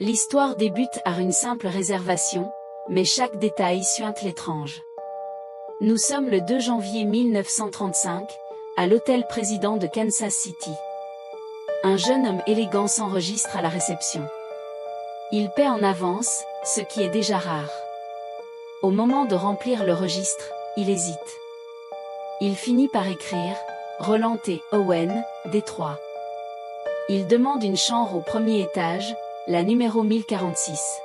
L'histoire débute par une simple réservation, mais chaque détail suinte l'étrange. Nous sommes le 2 janvier 1935, à l'hôtel président de Kansas City. Un jeune homme élégant s'enregistre à la réception. Il paie en avance, ce qui est déjà rare. Au moment de remplir le registre, il hésite. Il finit par écrire « Roland T. Owen, Détroit ». Il demande une chambre au premier étage, la numéro 1046.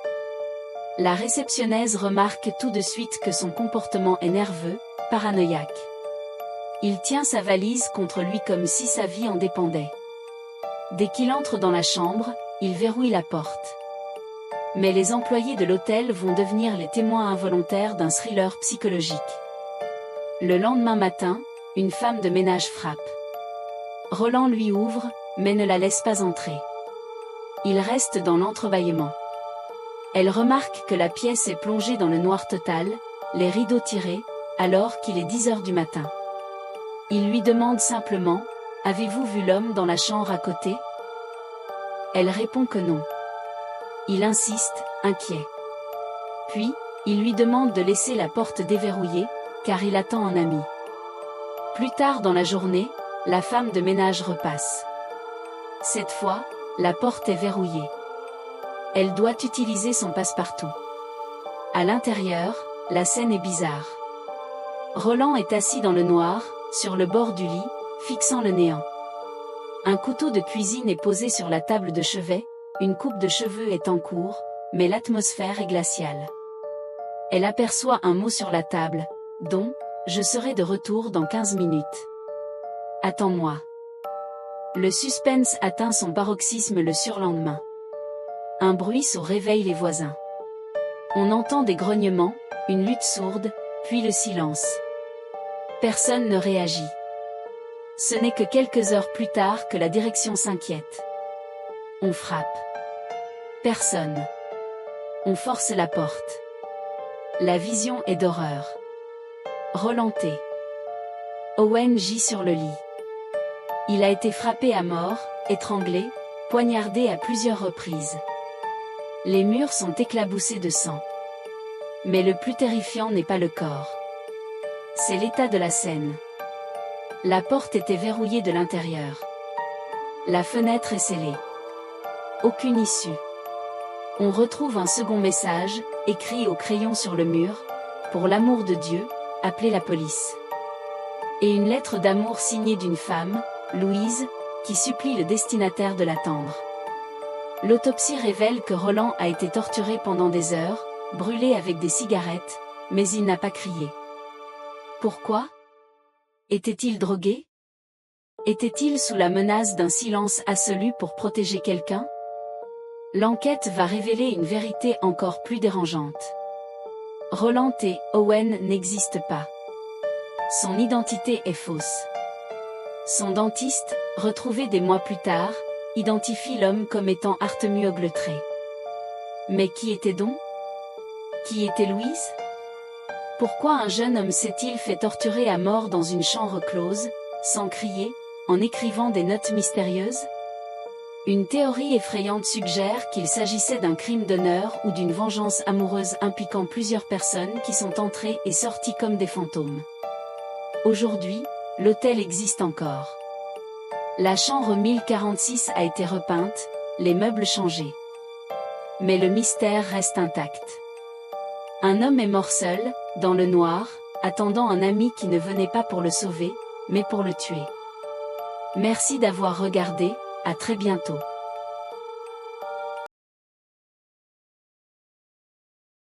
La réceptionnaise remarque tout de suite que son comportement est nerveux, paranoïaque. Il tient sa valise contre lui comme si sa vie en dépendait. Dès qu'il entre dans la chambre, il verrouille la porte. Mais les employés de l'hôtel vont devenir les témoins involontaires d'un thriller psychologique. Le lendemain matin, une femme de ménage frappe. Roland lui ouvre, mais ne la laisse pas entrer. Il reste dans l'entrebâillement. Elle remarque que la pièce est plongée dans le noir total, les rideaux tirés, alors qu'il est 10 heures du matin. Il lui demande simplement « Avez-vous vu l'homme dans la chambre à côté ?» Elle répond que non. Il insiste, inquiet. Puis, il lui demande de laisser la porte déverrouillée, car il attend un ami. Plus tard dans la journée, la femme de ménage repasse. Cette fois, la porte est verrouillée. Elle doit utiliser son passe-partout. À l'intérieur, la scène est bizarre. Roland est assis dans le noir, sur le bord du lit, fixant le néant. Un couteau de cuisine est posé sur la table de chevet, une coupe de cheveux est en cours, mais l'atmosphère est glaciale. Elle aperçoit un mot sur la table, dont « Je serai de retour dans 15 minutes. Attends-moi ». Le suspense atteint son paroxysme le surlendemain. Un bruit sourd réveille les voisins. On entend des grognements, une lutte sourde, puis le silence. Personne ne réagit. Ce n'est que quelques heures plus tard que la direction s'inquiète. On frappe. Personne. On force la porte. La vision est d'horreur. Roland T. Owen gît sur le lit. Il a été frappé à mort, étranglé, poignardé à plusieurs reprises. Les murs sont éclaboussés de sang. Mais le plus terrifiant n'est pas le corps. C'est l'état de la scène. La porte était verrouillée de l'intérieur. La fenêtre est scellée. Aucune issue. On retrouve un second message, écrit au crayon sur le mur, « Pour l'amour de Dieu, appelez la police ». Et une lettre d'amour signée d'une femme, Louise, qui supplie le destinataire de l'attendre. L'autopsie révèle que Roland a été torturé pendant des heures, brûlé avec des cigarettes, mais il n'a pas crié. Pourquoi? Était-il drogué? Était-il sous la menace d'un silence absolu pour protéger quelqu'un? L'enquête va révéler une vérité encore plus dérangeante. Roland T. Owen n'existe pas. Son identité est fausse. Son dentiste, retrouvé des mois plus tard, identifie l'homme comme étant Artemu Ogletree. Mais qui était donc? Qui était Louise? Pourquoi un jeune homme s'est-il fait torturer à mort dans une chambre close, sans crier, en écrivant des notes mystérieuses? Une théorie effrayante suggère qu'il s'agissait d'un crime d'honneur ou d'une vengeance amoureuse impliquant plusieurs personnes qui sont entrées et sorties comme des fantômes. Aujourd'hui, l'hôtel existe encore. La chambre 1046 a été repeinte, les meubles changés. Mais le mystère reste intact. Un homme est mort seul, dans le noir, attendant un ami qui ne venait pas pour le sauver, mais pour le tuer. Merci d'avoir regardé, à très bientôt.